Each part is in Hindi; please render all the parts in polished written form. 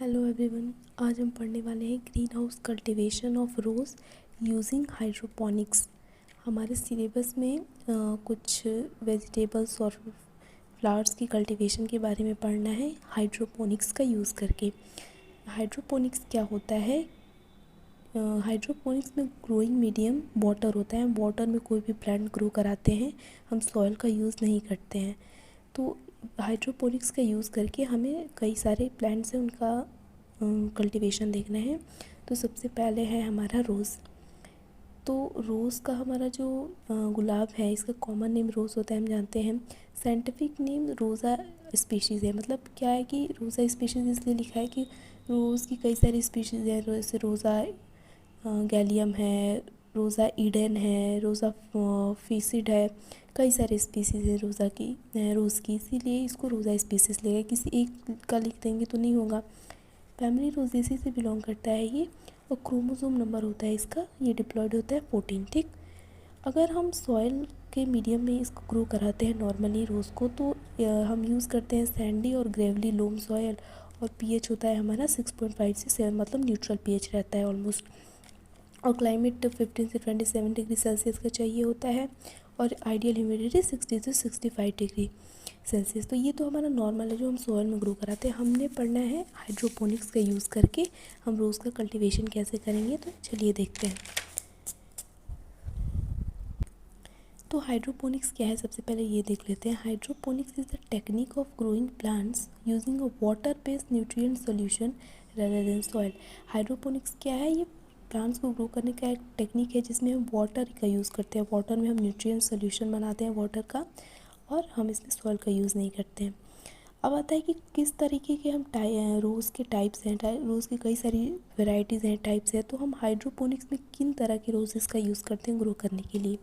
Hello everyone. आज हम पढ़ने वाले हैं green house cultivation of rose using hydroponics. हमारे सिलेबस में कुछ वेजिटेबल्स और फ्लावर्स की कल्टीवेशन के बारे में पढ़ना है हाइड्रोपोनिक्स का यूज़ करके। हाइड्रोपोनिक्स क्या होता है? हाइड्रोपोनिक्स में ग्रोइंग मीडियम वाटर होता है। वाटर में कोई भी प्लांट ग्रो कराते हैं, हम सॉइल का यूज़ नहीं करते हैं। तो हाइड्रोपोनिक्स का यूज़ करके हमें कई सारे प्लांट्स हैं उनका कल्टीवेशन देखना है। तो सबसे पहले है हमारा रोज़। तो रोज़ का हमारा जो गुलाब है, इसका कॉमन नेम रोज़ होता है, हम जानते हैं। साइंटिफिक नेम रोज़ा स्पीशीज़ है। मतलब क्या है कि रोज़ा स्पीशीज़ इसलिए लिखा है कि रोज़ की कई सारी स्पीशीज़ है, जैसे रोज़ा गैलियम है, रोज़ा ईडन है, रोज़ा फीसिड है, कई सारे स्पीसीज़ हैं रोज़ा की, रोज़ की, इसीलिए इसको रोज़ा स्पीसीज़ लेगा। किसी एक का लिख देंगे तो नहीं होगा। फैमिली रोज़ेसी से बिलोंग करता है ये, और क्रोमोसोम नंबर होता है इसका, ये डिप्लॉयड होता है 14। ठीक, अगर हम सॉइल के मीडियम में इसको ग्रो कराते हैं नॉर्मली रोज़ को, तो हम यूज़ करते हैं सैंडी और ग्रेवली लोम सॉइल, और पीएच होता है हमारा 6.5 से 7, मतलब न्यूट्रल पीएच रहता है ऑलमोस्ट। और क्लाइमेट 15 से 27 डिग्री सेल्सियस का चाहिए होता है, और आइडियल ह्यूमिडिटी 60 से 65 डिग्री सेल्सियस। तो ये तो हमारा नॉर्मल है जो हम सॉइल में ग्रो कराते हैं। हमने पढ़ना है हाइड्रोपोनिक्स का यूज़ करके हम रोज़ का कल्टीवेशन कैसे करेंगे। तो चलिए देखते हैं। तो हाइड्रोपोनिक्स क्या है, सबसे पहले ये देख लेते हैं। Hydroponics is the technique of growing plants using a water based nutrient solution rather than soil. Hydroponics क्या है? ये प्लांट्स को ग्रो करने का एक टेक्निक है जिसमें हम वाटर का यूज़ करते हैं। वाटर में हम न्यूट्रिएंट सॉल्यूशन बनाते हैं वाटर का, और हम इसमें सॉइल का यूज़ नहीं करते हैं। अब आता है कि किस तरीके के हम रोज़ के टाइप्स हैं। रोज़ की कई सारी वेराइटीज़ हैं, टाइप्स हैं। तो हम हाइड्रोपोनिक्स में किन तरह के रोज़ेस का यूज़ करते हैं ग्रो करने के लिए?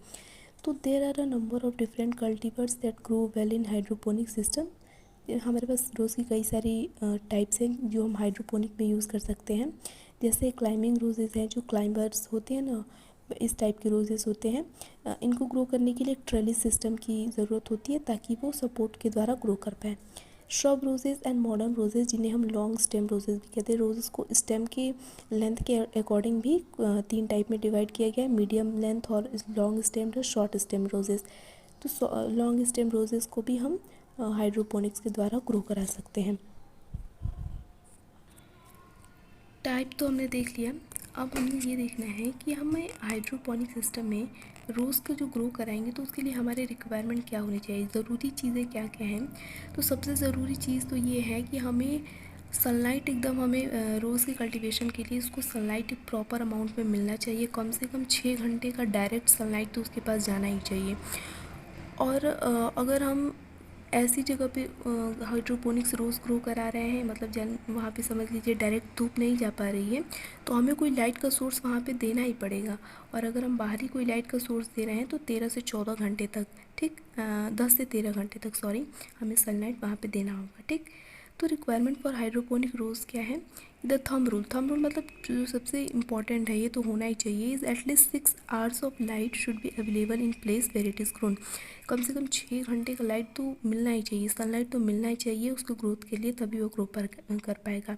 तो there are a number of different cultivars that grow well in hydroponic system. हमारे पास रोज़ की कई सारी टाइप्स हैं जो हम हाइड्रोपोनिक में यूज़ कर सकते हैं। जैसे क्लाइंबिंग रोजेज़ हैं, जो क्लाइंबर्स होते हैं ना, इस टाइप के रोजेज़ होते हैं। इनको ग्रो करने के लिए एक ट्रेलिस सिस्टम की ज़रूरत होती है ताकि वो सपोर्ट के द्वारा ग्रो कर पाएँ। Shrub roses and modern roses, जिन्हें हम लॉन्ग स्टेम रोजेज़ भी कहते हैं। रोजेज़ को स्टेम के लेंथ के अकॉर्डिंग भी 3 टाइप में डिवाइड किया गया है, मीडियम लेंथ और लॉन्ग स्टेम्ड और शॉर्ट स्टेम रोजेज़। तो लॉन्ग स्टेम रोजेज़ को भी हम हाइड्रोपोनिक्स के द्वारा ग्रो करा सकते हैं। टाइप तो हमने देख लिया। अब हमें ये देखना है कि हमें हाइड्रोपोनिक सिस्टम में रोज़ को जो ग्रो कराएंगे तो उसके लिए हमारे रिक्वायरमेंट क्या होनी चाहिए, ज़रूरी चीज़ें क्या क्या हैं। तो सबसे ज़रूरी चीज़ तो ये है कि हमें सनलाइट एकदम, हमें रोज़ के कल्टीवेशन के लिए उसको सनलाइट प्रॉपर अमाउंट में मिलना चाहिए। कम से कम 6 घंटे का डायरेक्ट सनलाइट तो उसके पास जाना ही चाहिए। और अगर हम ऐसी जगह पे हाइड्रोपोनिक्स रोज़ ग्रो करा रहे हैं, मतलब वहाँ पे समझ लीजिए डायरेक्ट धूप नहीं जा पा रही है, तो हमें कोई लाइट का सोर्स वहाँ पे देना ही पड़ेगा। और अगर हम बाहरी कोई लाइट का सोर्स दे रहे हैं तो 13 से 14 घंटे तक, ठीक, 10 से 13 घंटे तक, सॉरी, हमें सनलाइट वहाँ पे देना होगा। ठीक, तो रिक्वायरमेंट फॉर हाइड्रोपोनिक रोज़ क्या है? The thumb rule. Thumb rule मतलब जो सबसे इम्पॉर्टेंट है, ये तो होना ही चाहिए, is at least 6 hours of light should be available in place where it is grown. कम से कम 6 घंटे का लाइट तो मिलना ही चाहिए, सनलाइट तो मिलना ही चाहिए उसको ग्रोथ के लिए, तभी वो ग्रो कर पाएगा।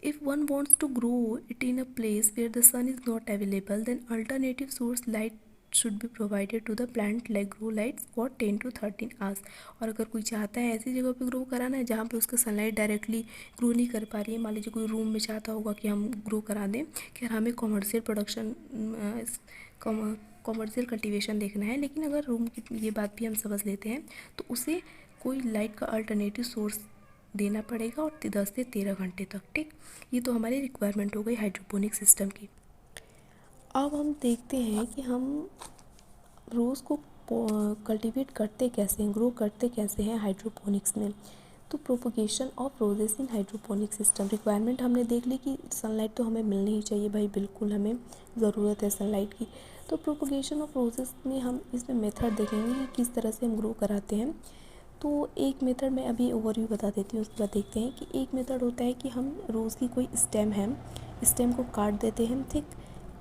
If one wants to grow it in a place where the sun is not available, then alternative source light should be provided to the plant like grow lights for 10 to 13 hours. और अगर कोई चाहता है ऐसी जगह पे ग्रो कराना है जहाँ पे उसका सनलाइट डायरेक्टली ग्रो नहीं कर पा रही है, मान लीजिए कोई रूम में चाहता होगा कि हम ग्रो करा दें, कि हमें कॉमर्शियल प्रोडक्शन, कॉमर्शियल कल्टीवेशन देखना है, लेकिन अगर रूम की ये बात भी हम समझ लेते हैं, तो उसे कोई लाइट का अल्टरनेटिव सोर्स देना पड़ेगा, और 10 से 13 घंटे तक। ठीक, ये तो हमारी रिक्वायरमेंट हो गई हाइड्रोपोनिक सिस्टम की। अब हम देखते हैं कि हम रोज़ को कल्टीवेट करते कैसे हैं, ग्रो करते कैसे हैं हाइड्रोपोनिक्स में। तो propagation of roses in hydroponic system. Requirement हमने देख ली कि सनलाइट तो हमें मिलनी ही चाहिए भाई, बिल्कुल हमें ज़रूरत है सनलाइट की। तो प्रोपोगेशन ऑफ रोजेस में हम इसमें मेथड देखेंगे कि किस तरह से हम ग्रो कराते हैं। तो एक मेथड मैं अभी ओवरव्यू बता देती हूँ, उसके बाद देखते हैं कि एक मेथड होता है कि हम रोज़ की कोई स्टेम है, स्टेम को काट देते हैं। ठीक,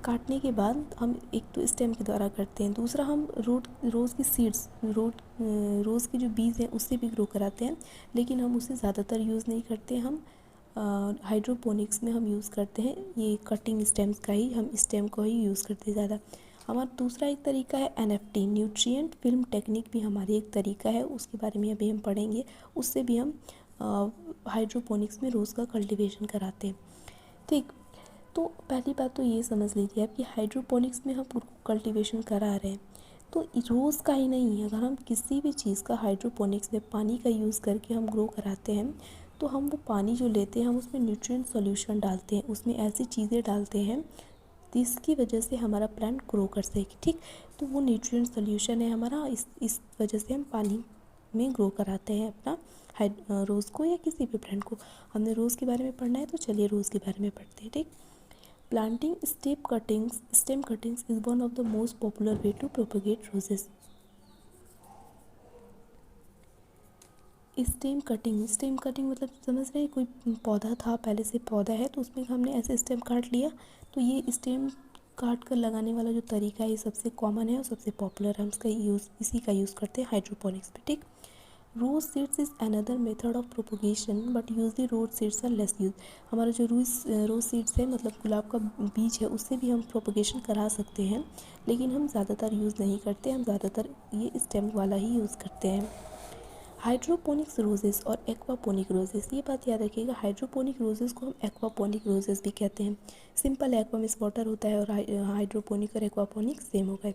काटने के बाद हम एक तो स्टेम के द्वारा करते हैं, दूसरा हम रोज़ की सीड्स, रोज़ के जो बीज हैं उससे भी ग्रो कराते हैं, लेकिन हम उसे ज़्यादातर यूज़ नहीं करते। हम हाइड्रोपोनिक्स में हम यूज़ करते हैं ये कटिंग स्टेम्स का ही, हम स्टेम को ही यूज़ करते हैं ज़्यादा। हमारा दूसरा एक तरीका है एनएफटी, न्यूट्रिएंट फिल्म टेक्निक भी हमारी एक तरीका है, उसके बारे में अभी हम पढ़ेंगे। उससे भी हम हाइड्रोपोनिक्स में रोज़ का कल्टीवेशन कराते हैं। ठीक, तो पहली बात तो ये समझ लीजिए आप कि हाइड्रोपोनिक्स में हम कल्टीवेशन करा रहे हैं तो रोज़ का ही नहीं है। अगर हम किसी भी चीज़ का हाइड्रोपोनिक्स में पानी का यूज़ करके हम ग्रो कराते हैं तो हम वो पानी जो लेते हैं हम उसमें न्यूट्रिएंट सॉल्यूशन डालते हैं, उसमें ऐसी चीज़ें डालते हैं जिसकी वजह से हमारा प्लांट ग्रो कर सके। ठीक, तो वो न्यूट्रिएंट सॉल्यूशन है हमारा, इस वजह से हम पानी में ग्रो कराते हैं अपना रोज़ को या किसी भी प्लांट को। हमने रोज़ के बारे में पढ़ना है तो चलिए रोज़ के बारे में पढ़ते हैं। ठीक, planting stem cuttings is one of the most popular way to propagate roses. Stem cutting मतलब समझ रहे हैं, कोई पौधा था पहले से पौधा है तो उसमें हमने ऐसे स्टेम काट लिया, तो ये स्टेम काट कर लगाने वाला जो तरीका है ये सबसे कॉमन है और सबसे पॉपुलर है, हम इसका यूज़ इसी का यूज़ करते हैं हाइड्रोपोनिक्स पे। ठीक, rose seeds is another method of propagation but usually rose seeds are less use. हमारा जो रोज सीड्स है मतलब गुलाब का बीज है उससे भी हम प्रोपोगेशन करा सकते हैं, लेकिन हम ज़्यादातर यूज़ नहीं करते, हम ज़्यादातर ये स्टेम वाला ही यूज़ करते हैं। हाइड्रोपोनिक्स रोजेस और एक्वापोनिक रोजेस, ये बात याद रखिएगा, हाइड्रोपोनिक रोजेस को हम एक्वापोनिक रोजेस भी कहते हैं। सिंपल एक्वा मिस वाटर होता है और हाइड्रोपोनिक और एक्वापोनिक सेम हो गए।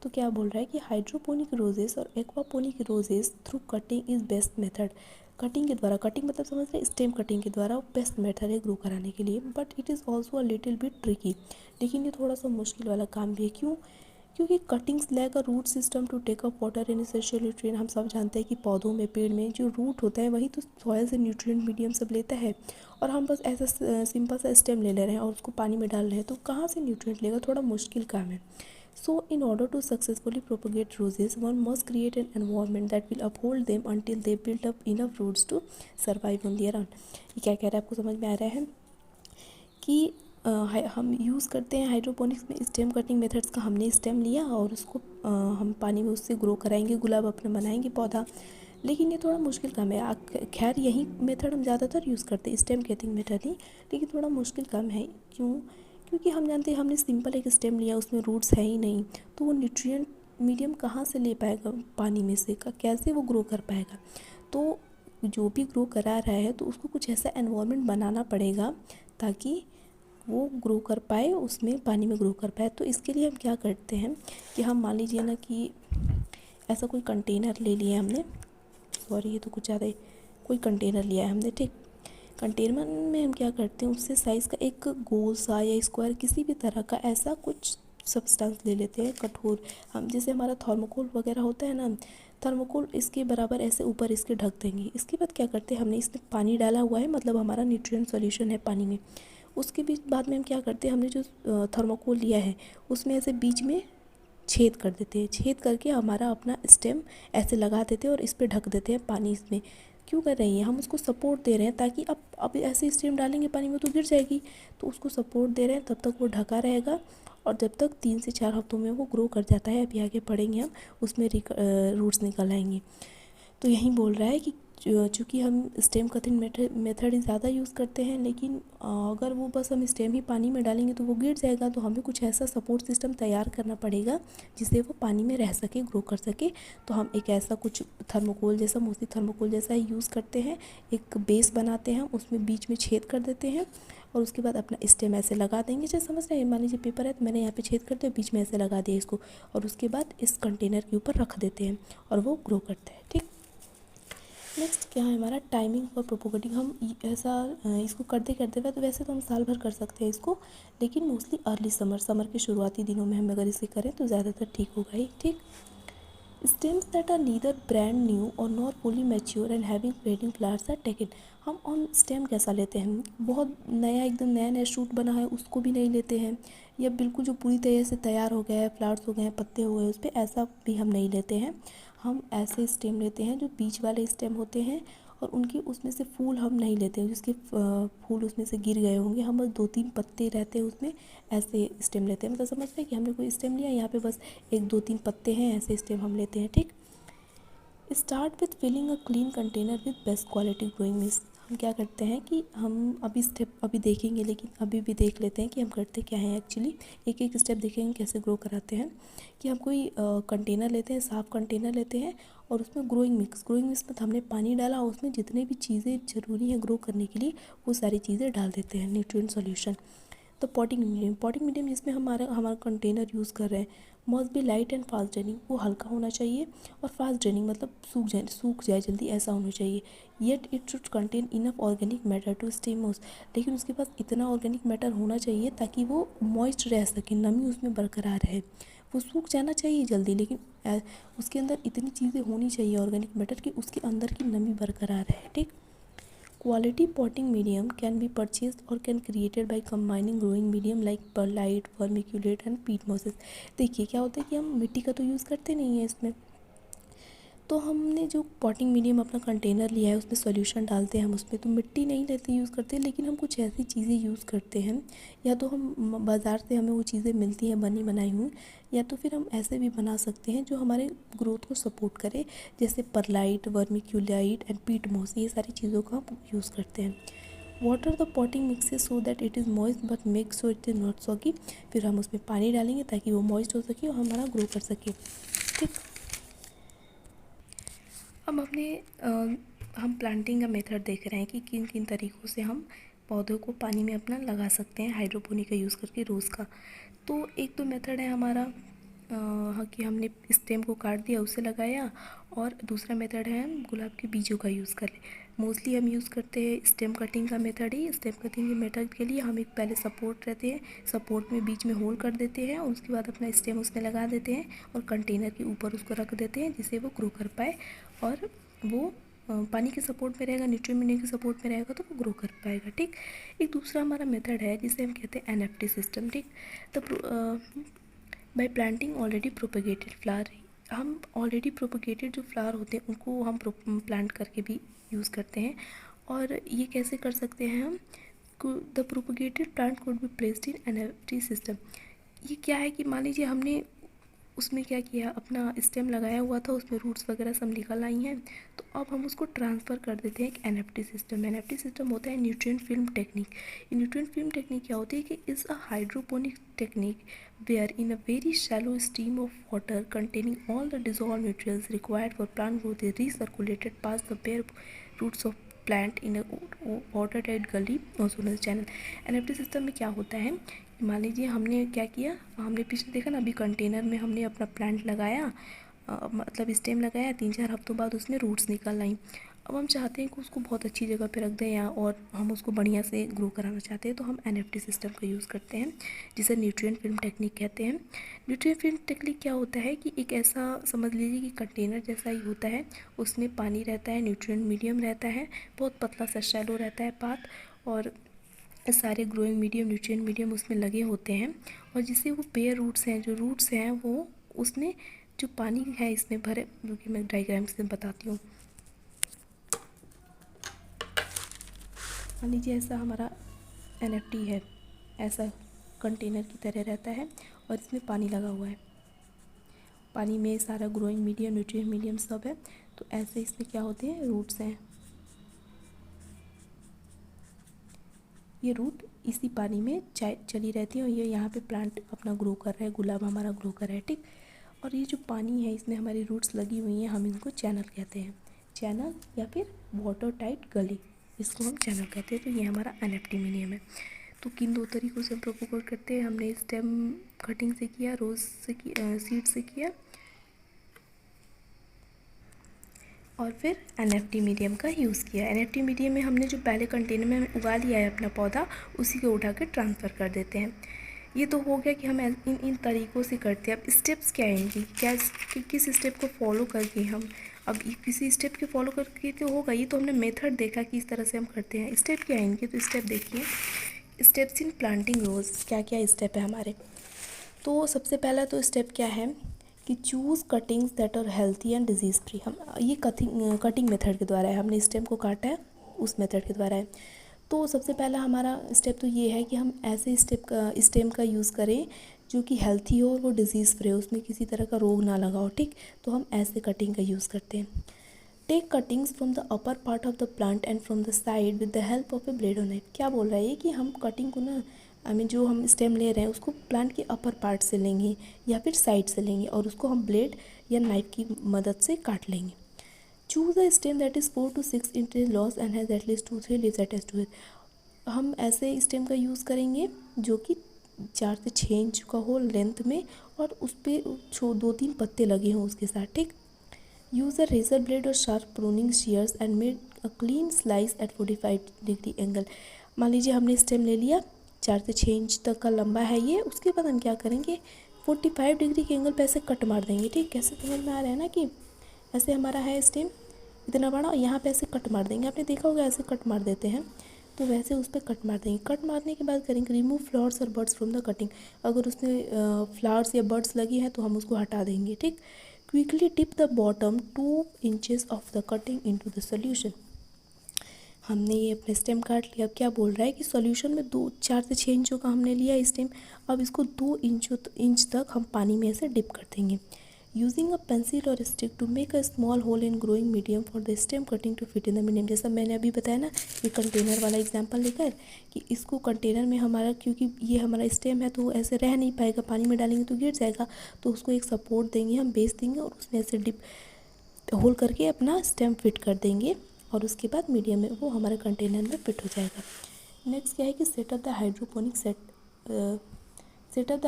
तो क्या बोल रहा है कि हाइड्रोपोनिक रोजेस और aquaponic roses through cutting is best method. Cutting के द्वारा, कटिंग मतलब समझ रहे स्टेम कटिंग के द्वारा बेस्ट मेथड है ग्रो कराने के लिए, but it is also a little bit tricky. लेकिन ये थोड़ा सा मुश्किल वाला काम भी है। क्यों? क्योंकि cuttings lack a root system to take up water in essential nutrient. हम सब जानते हैं कि पौधों में, पेड़ में जो रूट होता है वही तो सॉइल से न्यूट्रिएंट मीडियम सब लेता है, और हम बस ऐसा सिंपल सा स्टेम ले रहे हैं और उसको पानी में डाल रहे हैं, तो कहाँ से न्यूट्रिएंट लेगा, थोड़ा मुश्किल काम है। So, in order to successfully propagate roses, one must create an environment that will uphold them until they build up enough roots to survive on their own. ये क्या कह रहा है, आपको समझ में आ रहा है कि हम यूज़ करते हैं हाइड्रोपोनिक्स में स्टेम कटिंग मेथड्स का। हमने स्टेम लिया और उसको हम पानी में उससे ग्रो कराएंगे, गुलाब अपना बनाएंगे पौधा, लेकिन ये थोड़ा मुश्किल काम है। खैर यही मेथड हम ज़्यादातर यूज़ करते हैं, स्टेम कटिंग मेथड ही, लेकिन थोड़ा मुश्किल काम है। क्यों? क्योंकि हम जानते हैं हमने सिंपल एक स्टेम लिया, उसमें रूट्स है ही नहीं, तो वो न्यूट्रिएंट मीडियम कहाँ से ले पाएगा पानी में से, कैसे वो ग्रो कर पाएगा। तो जो भी ग्रो करा रहा है तो उसको कुछ ऐसा एनवायरनमेंट बनाना पड़ेगा ताकि वो ग्रो कर पाए, उसमें पानी में ग्रो कर पाए। तो इसके लिए हम क्या करते हैं कि हम मान लीजिए ना कि ऐसा कोई कंटेनर ले लिया हमने, सॉरी ये तो कुछ ज़्यादा ही, कोई कंटेनर लिया है हमने। ठीक, कंटेनर में हम क्या करते हैं, उससे साइज़ का एक गोल सा या स्क्वायर किसी भी तरह का ऐसा कुछ सब्सटेंस ले लेते हैं कठोर। हम जैसे हमारा थर्मोकोल वगैरह होता है ना, थर्मोकोल इसके बराबर ऐसे ऊपर इसके ढक देंगे। इसके बाद क्या करते हैं, हमने इसमें पानी डाला हुआ है, मतलब हमारा न्यूट्रिएंट सॉल्यूशन है पानी में। उसके बाद में हम क्या करते हैं, हमने जो थर्मोकोल लिया है उसमें ऐसे बीच में छेद कर देते हैं, छेद करके हमारा अपना स्टेम ऐसे लगा देते हैं और इस पर ढक देते हैं पानी। इसमें क्यों कर रहे हैं, हम उसको सपोर्ट दे रहे हैं ताकि अब ऐसे स्टेम डालेंगे पानी में तो गिर जाएगी, तो उसको सपोर्ट दे रहे हैं, तब तक वो ढका रहेगा और जब तक 3 से 4 हफ्तों में वो ग्रो कर जाता है। अभी आगे पढ़ेंगे हम, उसमें रूट्स निकल आएंगे। तो यही बोल रहा है कि चूँकि हम स्टेम कटिंग मेथड ही ज़्यादा यूज़ करते हैं, लेकिन अगर वो बस हम स्टेम ही पानी में डालेंगे तो वो गिर जाएगा, तो हमें कुछ ऐसा सपोर्ट सिस्टम तैयार करना पड़ेगा जिससे वो पानी में रह सके, ग्रो कर सके। तो हम एक ऐसा कुछ थर्मोकोल जैसा, मोस्टली थर्मोकोल जैसा ही यूज़ करते हैं। एक बेस बनाते हैं, उसमें बीच में छेद कर देते हैं और उसके बाद अपना स्टेम ऐसे लगा देंगे। जैसे समझ रहे हैं, मान लीजिए पेपर है तो मैंने यहाँ पे छेद कर दिया, बीच में ऐसे लगा दिया इसको, और उसके बाद इस कंटेनर के ऊपर रख देते हैं और वो ग्रो करता है। ठीक, नेक्स्ट क्या है हमारा टाइमिंग फॉर प्रोपोगेटिंग। हम ऐसा इसको करते करते हुए, तो वैसे तो हम साल भर कर सकते हैं इसको, लेकिन मोस्टली अर्ली समर के शुरुआती दिनों में हम अगर इसे करें तो ज़्यादातर ठीक होगा ही। ठीक, stems that are neither brand new और not fully mature and having fading flowers are taken. हम ऑन स्टेम कैसा लेते हैं, बहुत नया, एकदम नया नया शूट बना है उसको भी नहीं लेते हैं, या बिल्कुल जो पूरी तरह से तैयार हो गया है, फ्लावर्स हो गए हैं, पत्ते हो गए उस पर, ऐसा भी हम नहीं लेते हैं। हम ऐसे स्टेम लेते हैं जो बीच वाले स्टेम होते हैं और उनकी उसमें से फूल हम नहीं लेते हैं, जिसके फूल उसमें से गिर गए होंगे, हम बस 2-3 पत्ते रहते हैं उसमें, ऐसे स्टेम लेते हैं। मतलब समझ रहे हैं कि हमने कोई स्टेम लिया, यहाँ पे बस 1-2-3 पत्ते हैं, ऐसे स्टेम हम लेते हैं। ठीक, start with filling a clean container with best quality growing mix. हम क्या करते हैं कि हम अभी स्टेप अभी देखेंगे, लेकिन अभी भी देख लेते हैं कि हम करते क्या हैं एक्चुअली। एक एक स्टेप देखेंगे कैसे ग्रो कराते हैं। कि हम कोई कंटेनर लेते हैं, साफ कंटेनर लेते हैं और उसमें ग्रोइंग मिक्स में हमने पानी डाला और उसमें जितने भी चीज़ें ज़रूरी हैं ग्रो करने के लिए वो सारी चीज़ें डाल देते हैं, न्यूट्रिएंट सॉल्यूशन। तो पॉटिंग मीडियम जिसमें हमारा कंटेनर यूज़ कर रहे हैं must be light and fast draining, वो हल्का होना चाहिए और फास्ट ड्रेनिंग मतलब सूख जाए जल्दी, ऐसा होना चाहिए। Yet it should contain enough organic matter to stay moist, लेकिन उसके पास इतना ऑर्गेनिक मैटर होना चाहिए ताकि वो मॉइस्ट रह सके, नमी उसमें बरकरार रहे। वो सूख जाना चाहिए जल्दी, लेकिन उसके अंदर इतनी चीज़ें होनी चाहिए ऑर्गेनिक मैटर कि उसके अंदर की नमी बरकरार रहे। ठीक। Quality potting medium can be purchased or can created by combining growing medium like perlite, vermiculite and peat mosses। देखिए क्या होता है कि हम मिट्टी का तो यूज़ करते नहीं है इसमें, तो हमने जो पॉटिंग मीडियम अपना कंटेनर लिया है उसमें सॉल्यूशन डालते हैं हम उसमें, तो मिट्टी नहीं लेते यूज़ करते, लेकिन हम कुछ ऐसी चीज़ें यूज़ करते हैं या तो हम बाज़ार से हमें वो चीज़ें मिलती हैं बनी बनाई हुई, या तो फिर हम ऐसे भी बना सकते हैं जो हमारे ग्रोथ को सपोर्ट करे, जैसे परलाइट, वर्मिक्यूलाइट एंड पीट मॉस, ये सारी चीज़ों का हम यूज़ करते हैं। Water the potting mixes so that it is moist but make so it is not soggy, फिर हम उसमें पानी डालेंगे ताकि वो मॉइस्ट हो सके और हमारा ग्रो कर सके। ठीक। अब हम प्लांटिंग का मेथड देख रहे हैं कि किन किन तरीक़ों से हम पौधों को पानी में अपना लगा सकते हैं हाइड्रोपोनिक का यूज़ करके, रोज़ का। तो एक तो मेथड है हमारा कि हमने स्टेम को काट दिया उससे लगाया, और दूसरा मेथड है हम गुलाब के बीजों का यूज़ करें। मोस्टली हम यूज़ करते हैं स्टेम कटिंग का मेथड ही। स्टेम कटिंग के मेथड के लिए हम एक पहले सपोर्ट रहते हैं, सपोर्ट में बीच में होल कर देते हैं और उसके बाद अपना स्टेम उसमें लगा देते हैं और कंटेनर के ऊपर उसको रख देते हैं जिससे वो ग्रो कर पाए, और वो पानी के सपोर्ट में रहेगा, न्यूट्रिएंट के सपोर्ट में रहेगा तो वो ग्रो कर पाएगा। ठीक। एक दूसरा हमारा मेथड है जिसे हम कहते हैं एनएफटी सिस्टम। ठीक। तो bye planting already propagated flower, हम ऑलरेडी प्रोपेगेटेड जो फ्लावर होते हैं उनको हम प्लांट करके भी यूज़ करते हैं। और ये कैसे कर सकते हैं हम, the propagated plant could be placed in NFT system. ये क्या है कि मान लीजिए हमने उसमें क्या किया, अपना स्टेम लगाया हुआ था, उसमें रूट्स वगैरह सब निकल आई हैं, तो अब हम उसको ट्रांसफ़र कर देते हैं एक एनएफटी सिस्टम। एनएफटी सिस्टम होता है न्यूट्रिएंट फिल्म टेक्निक। ये न्यूट्रिएंट फिल्म टेक्निक क्या होती है कि is a hydroponic technique where in a very shallow stream of water containing all the dissolved nutrients required for plant growth is recirculated past the bare roots of plant in a watertight gully known as channel। NFT system में क्या होता है, मान लीजिए हमने क्या किया, हमने पीछे देखा ना, अभी कंटेनर में हमने अपना प्लांट लगाया, मतलब स्टेम लगाया, 3-4 हफ्तों बाद उसमें रूट्स निकल आई। अब हम चाहते हैं कि उसको बहुत अच्छी जगह पे रख दें या और हम उसको बढ़िया से ग्रो कराना चाहते हैं, तो हम एनएफटी सिस्टम का यूज़ करते हैं जिसे न्यूट्रिएंट फिल्म टेक्निक कहते हैं। न्यूट्रिएंट फिल्म टेक्निक क्या होता है कि एक ऐसा समझ लीजिए कि कंटेनर जैसा ही होता है, उसमें पानी रहता है, न्यूट्रिएंट मीडियम रहता है, बहुत पतला सा शैलो रहता है पात, और सारे ग्रोइंग मीडियम, न्यूट्रिएंट मीडियम उसमें लगे होते हैं, और जिससे वो पेयर रूट्स हैं, जो रूट्स हैं वो उसमें जो पानी है इसमें भरे, जो कि मैं डायग्राम से बताती हूँ। मान लीजिए ऐसा हमारा एनएफटी है, ऐसा कंटेनर की तरह रहता है और इसमें पानी लगा हुआ है, पानी में सारा ग्रोइंग मीडियम, न्यूट्रिएंट मीडियम सब है। तो ऐसे इसमें क्या होते हैं, रूट्स हैं, ये रूट इसी पानी में चली रहती है और ये यहाँ पे प्लांट अपना ग्रो कर रहा है, गुलाब हमारा ग्रो कर रहा है। ठीक। और ये जो पानी है इसमें हमारी रूट्स लगी हुई हैं, हम इनको चैनल कहते हैं, चैनल या फिर वाटर टाइट गली, इसको हम चैनल कहते हैं। तो ये हमारा एनएफटी मीडियम है। तो किन दो तरीक़ों से हम प्रोपोगेट करते हैं, हमने स्टेम कटिंग से किया, रोज़ से किया, सीड से किया, और फिर एनएफटी मीडियम का यूज़ किया। एनएफटी मीडियम में हमने जो पहले कंटेनर में उगा लिया है अपना पौधा, उसी को उठा कर ट्रांसफ़र कर देते हैं। ये तो हो गया कि हम इन तरीक़ों से करते हैं। अब स्टेप्स क्या है इनकी, क्या किस स्टेप को फॉलो करके हम, अब किसी स्टेप के फॉलो करके तो होगा, ये तो हमने मेथड देखा कि इस तरह से हम करते हैं। स्टेप क्या है इनके, तो स्टेप देखिए, स्टेप्स इन प्लांटिंग रोज़, क्या क्या स्टेप है हमारे। तो सबसे पहला तो स्टेप क्या है कि choose cuttings that are healthy and disease free. हम ये कटिंग मेथड के द्वारा है, हमने स्टेम को काटा है उस मेथड के द्वारा है। तो सबसे पहला हमारा स्टेप तो ये है कि हम ऐसे स्टेम का यूज़ करें जो कि हेल्थी हो और वो डिज़ीज़ फ्री हो, उसमें किसी तरह का रोग ना लगा हो। ठीक। तो हम ऐसे कटिंग का यूज़ करते हैं। Take cuttings from the upper part of the plant and from the side with the help of a blade or knife. क्या बोल रहा है कि हम कटिंग को ना, जो हम स्टेम ले रहे हैं उसको प्लांट के अपर पार्ट से लेंगे या फिर साइड से लेंगे और उसको हम ब्लेड या नाइफ की मदद से काट लेंगे। Choose a stem that is 4 to 6 inches long and has at least 2-3 leaves attached to it. हम ऐसे स्टेम का यूज़ करेंगे जो कि 4 से 6 इंच का हो लेंथ में और उस पर 2-3 पत्ते लगे हों उसके साथ, ठीक। Use a razor blade or sharp pruning shears and made a clean slice at 45 degree angle. मान लीजिए हमने स्टेम ले लिया, 4 से 6 इंच तक का लंबा है ये, उसके बाद हम क्या करेंगे 45 डिग्री के एंगल पे ऐसे कट मार देंगे, ठीक। कैसे समझ में आ रहा है ना कि ऐसे हमारा है स्टेम इतना बड़ा, यहाँ पे ऐसे कट मार देंगे, आपने देखा होगा ऐसे कट मार देते हैं, तो वैसे उस पर कट मार देंगे। कट मारने के बाद करेंगे रिमूव फ्लावर्स और बर्ड्स फ्रॉम द कटिंग। अगर उसमें फ्लावर्स या बर्ड्स लगी हैं तो हम उसको हटा देंगे, ठीक। Quickly dip the bottom 2 inches of the cutting into the solution. हमने ये अपने स्टेम काट लिया। अब क्या बोल रहा है कि सॉल्यूशन में 4 से 6 इंचों का हमने लिया स्टेम, अब इसको 2 इंच तक हम पानी में ऐसे डिप कर देंगे। Using a pencil or stick to make a small hole in growing medium for the stem cutting to fit in the medium. जैसा मैंने अभी बताया ना, ये कंटेनर वाला एग्जांपल लेकर कि इसको कंटेनर में हमारा, क्योंकि ये हमारा स्टेम है तो ऐसे रह नहीं पाएगा, पानी में डालेंगे तो गिर जाएगा, तो उसको एक सपोर्ट देंगे हम, बेस देंगे और उसमें ऐसे डिप होल करके अपना स्टेम फिट कर देंगे और उसके बाद मीडियम में वो हमारे कंटेनर में फिट हो जाएगा। नेक्स्ट क्या है कि setup the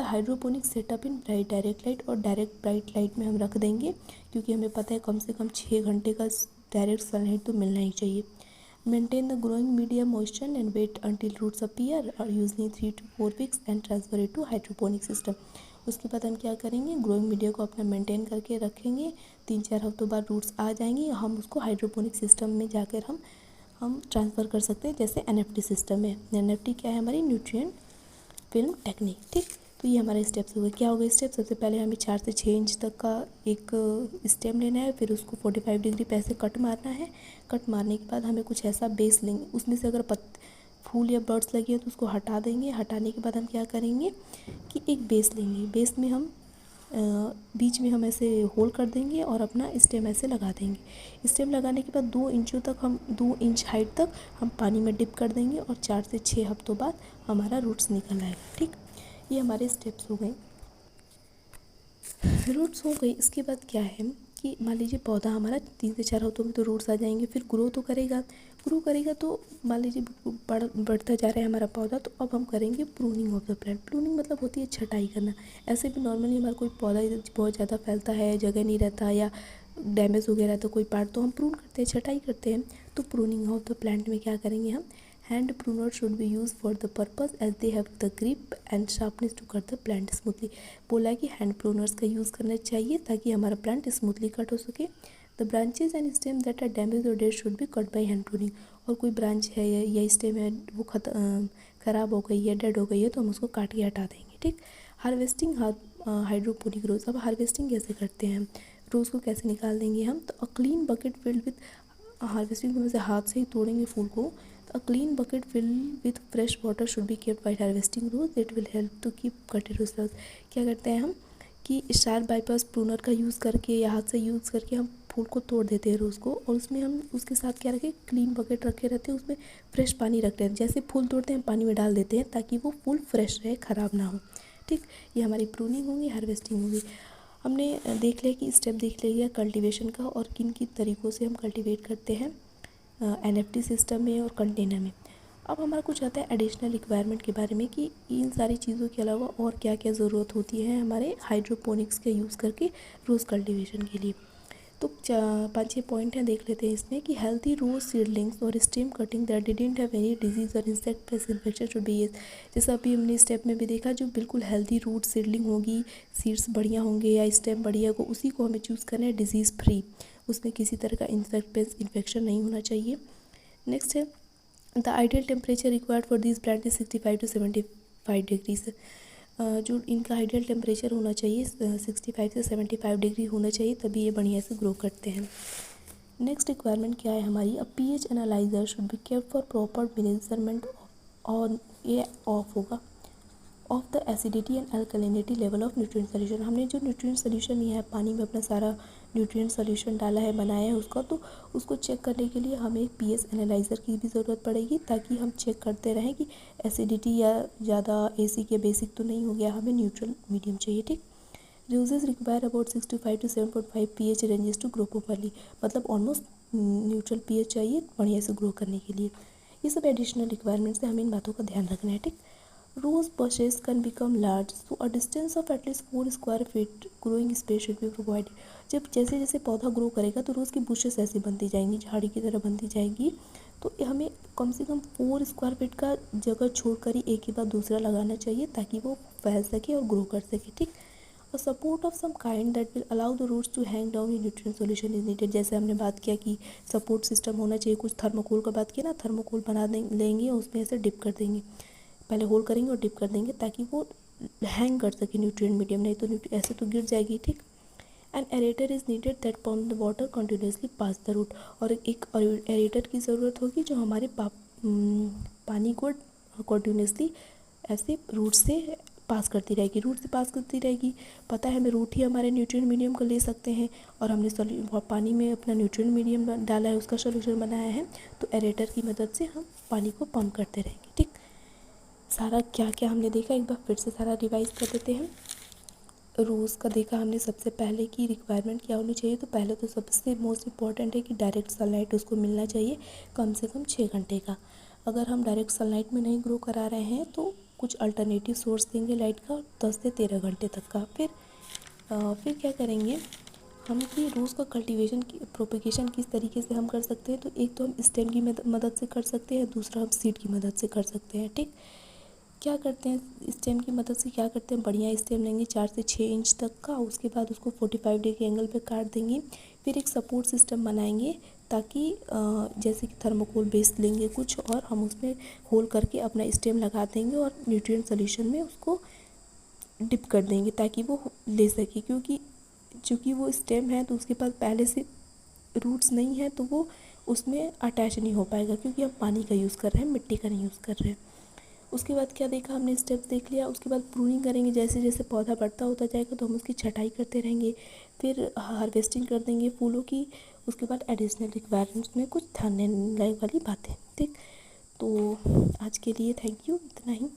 hydroponic setup in bright direct light, और डायरेक्ट ब्राइट लाइट में हम रख देंगे क्योंकि हमें पता है कम से कम 6 घंटे का डायरेक्ट सनलाइट तो मिलना ही चाहिए। Maintain the growing medium moisture and wet until roots appear और usually 3 to 4 weeks and transfer it to hydroponic system. उसके बाद हम क्या करेंगे, ग्रोइंग मीडिया को अपना मेंटेन करके रखेंगे, 3-4 हफ्तों बाद रूट्स आ जाएंगी, हम उसको हाइड्रोपोनिक सिस्टम में जाकर हम ट्रांसफ़र कर सकते हैं, जैसे NFT सिस्टम है। NFT क्या है, हमारी न्यूट्रिएंट फिल्म टेक्निक, ठीक। तो ये हमारे स्टेप्स हो गए। क्या हो गए स्टेप, सबसे पहले हमें 4 से 6 इंच तक का एक स्टेम लेना है, फिर उसको 45 डिग्री पे ऐसे कट मारना है। कट मारने के बाद हमें कुछ ऐसा बेस लेंगे, उसमें से अगर फूल या बर्ड्स लगे हैं तो उसको हटा देंगे। हटाने के बाद हम क्या करेंगे कि एक बेस लेंगे, बेस में हम बीच में हम ऐसे होल कर देंगे और अपना स्टेम ऐसे लगा देंगे। स्टेम लगाने के बाद 2 इंचों तक हम 2 इंच हाइट तक हम पानी में डिप कर देंगे और 4 से 6 हफ्तों बाद हमारा रूट्स निकल आएगा, ठीक। ये हमारे स्टेप्स हो गए, रूट्स हो गई। इसके बाद क्या है कि मान लीजिए पौधा हमारा 3 से 4 हफ्तों में तो रूट्स आ जाएंगे, फिर ग्रो तो करेगा, ग्रो करेगा तो मान लीजिए बढ़ता जा रहा है हमारा पौधा, तो अब हम करेंगे pruning of the plant. Pruning मतलब होती है छटाई करना। ऐसे भी नॉर्मली हमारा कोई पौधा बहुत ज़्यादा फैलता है, जगह नहीं रहता या डैमेज हो गया रहता है कोई पार्ट, तो हम प्रून करते हैं, छटाई करते हैं। तो प्रूनिंग ऑफ द प्लांट में क्या करेंगे हम, hand pruner should be use for the purpose as they have the grip and sharpness to cut the plant smoothly. बोला है कि हैंड प्रूनर्स का यूज़ करना चाहिए ताकि हमारा प्लांट स्मूथली कट हो सके। The branches and stem that are damage और dead should be cut by hand pruning. और कोई ब्रांच है या स्टेम है वो ख़राब हो गई है, डेड हो गई है, तो हम उसको काट के हटा देंगे, ठीक। हार्वेस्टिंग हाइड्रोपोनिक रोज। अब हार्वेस्टिंग कैसे करते हैं, रोज़ को कैसे निकाल देंगे हम, तो a clean bucket filled with, harvesting में से हाथ से ही तोड़ेंगे फूल को। A clean bucket filled with fresh water should be kept while harvesting rose. It will help to keep cutted roses. क्या करते हैं हम कि शार्प बाईपास प्रूनर का यूज़ करके या हाथ से यूज़ करके हम फूल को तोड़ देते हैं रोज़ को, और उसमें हम उसके साथ क्या रखें, क्लीन बकेट रखे रहते हैं, उसमें फ्रेश पानी रखते हैं। जैसे फूल तोड़ते हैं पानी में डाल देते हैं ताकि वो फूल फ्रेश रहे, ख़राब ना हो, ठीक। ये हमारी प्रूनिंग होगी, हार्वेस्टिंग होगी। हमने देख लिया कि स्टेप देख लिया कल्टीवेशन का और किन किन तरीक़ों से हम कल्टीवेट करते हैं NFT सिस्टम में और कंटेनर में। अब हमारा कुछ आता है एडिशनल रिक्वायरमेंट के बारे में कि इन सारी चीज़ों के अलावा और क्या क्या ज़रूरत होती है हमारे हाइड्रोपोनिक्स का यूज़ करके रोज़ कल्टीवेशन के लिए। तो 5-6 पॉइंट हैं, देख लेते हैं इसमें कि हेल्थी रोज सीडलिंग्स और stem cutting that didn't have any disease और insect pest infection should be used. जैसा अभी हमने स्टेप में भी देखा, जो बिल्कुल हेल्थी रूट सीडलिंग होगी, सीड्स बढ़िया होंगे या स्टेम बढ़िया हो, उसी को हमें चूज़ करना है, डिजीज़ फ्री, उसमें किसी तरह का इंसेक्ट पेस्ट इन्फेक्शन नहीं होना चाहिए। नेक्स्ट है the ideal temperature required for this plant is 65 to 75 degrees. जो इनका आइडियल टेम्परेचर होना चाहिए 65 से 75 डिग्री होना चाहिए, तभी ये बढ़िया से ग्रो करते हैं। नेक्स्ट रिक्वायरमेंट क्या है हमारी, a pH analyser should be kept for proper measurement और ये ऑफ होगा of the acidity and alkalinity level of nutrient solution. हमने जो न्यूट्रिएंट सोल्यूशन लिया है पानी में अपना सारा न्यूट्रिएंट सॉल्यूशन डाला है, बनाया है उसका, तो उसको चेक करने के लिए हमें एक पीएच एनालाइज़र की भी ज़रूरत पड़ेगी, ताकि हम चेक करते रहें कि एसिडिटी या ज़्यादा एसिड या बेसिक तो नहीं हो गया, हमें न्यूट्रल मीडियम चाहिए। ठीक। Roses require about 6.5 to 7.5 pH ranges to grow properly, मतलब ऑलमोस्ट न्यूट्रल पीएच चाहिए बढ़िया से ग्रो करने के लिए। ये सब एडिशनल रिक्वायरमेंट्स है, हमें इन बातों का ध्यान रखना है। ठीक। रोज bushes can become large, so a distance of at least 4 square feet growing space should be provided। जब जैसे जैसे पौधा ग्रो करेगा तो रोज़ की बुशेस ऐसी बनती जाएंगी, झाड़ी की तरह बनती जाएगी, तो हमें कम से कम 4 स्क्वायर फीट का जगह छोड़कर ही एक के बाद दूसरा लगाना चाहिए, ताकि वो फैल सके और ग्रो कर सके। ठीक। और support of some kind that will allow the roots to hang down in nutrient solution is needed. जैसे हमने बात किया कि सपोर्ट सिस्टम होना चाहिए, कुछ थर्मोकोल का बात किया ना, थर्मोकोल बना लेंगे, उसमें ऐसे डिप कर देंगे, पहले होल्ड करेंगे और डिप कर देंगे, ताकि वो हैंग कर सके न्यूट्रिएंट मीडियम, नहीं तो ऐसे तो गिर जाएगी। ठीक। And aerator is needed that pump the water continuously past the root. और एक एरेटर की ज़रूरत होगी जो हमारे पानी को कंटिन्यूसली ऐसे रूट से पास करती रहेगी, रूट से पास करती रहेगी। पता है हमें रूट ही हमारे न्यूट्रिएंट मीडियम को ले सकते हैं, और हमने पानी में अपना न्यूट्रिएंट मीडियम डाला है, उसका सॉल्यूशन बनाया है, तो एरेटर की मदद से हम पानी को पंप करते रहेंगे। ठीक। सारा क्या क्या हमने देखा, एक बार फिर से सारा रिवाइज कर देते हैं। रोज़ का देखा हमने सबसे पहले की रिक्वायरमेंट क्या होनी चाहिए, तो पहले तो सबसे मोस्ट इम्पॉर्टेंट है कि डायरेक्ट सनलाइट उसको मिलना चाहिए, कम से कम 6 घंटे का। अगर हम डायरेक्ट सनलाइट में नहीं ग्रो करा रहे हैं तो कुछ अल्टरनेटिव सोर्स देंगे लाइट का 10 से 13 घंटे तक का। फिर क्या करेंगे हम कि रोज़ का कल्टीवेशन की प्रोपेगेशन किस तरीके से हम कर सकते हैं, तो एक तो हम स्टेम की मदद से कर सकते हैं, दूसरा हम सीड की मदद से कर सकते हैं। ठीक। क्या करते हैं स्टेम की मदद से, क्या करते हैं, बढ़िया स्टेम लेंगे 4 से 6 इंच तक का, उसके बाद उसको 45 डिग्री एंगल पे काट देंगे। फिर एक सपोर्ट सिस्टम बनाएंगे, ताकि जैसे कि थर्मोकोल बेस लेंगे कुछ, और हम उसमें होल करके अपना स्टेम लगा देंगे और न्यूट्रिएंट सॉल्यूशन में उसको डिप कर देंगे, ताकि वो ले सके। चूँकि वो स्टेम है तो उसके पास पहले से रूट्स नहीं है, तो वो उसमें अटैच नहीं हो पाएगा, क्योंकि हम पानी का यूज़ कर रहे हैं, मिट्टी का नहीं यूज़ कर रहे हैं। उसके बाद क्या देखा हमने, स्टेप्स देख लिया। उसके बाद प्रूनिंग करेंगे, जैसे जैसे पौधा बढ़ता होता जाएगा तो हम उसकी छटाई करते रहेंगे, फिर हार्वेस्टिंग कर देंगे फूलों की। उसके बाद एडिशनल रिक्वायरमेंट्स में कुछ ध्यान देने वाली बातें। ठीक। तो आज के लिए थैंक यू, इतना ही।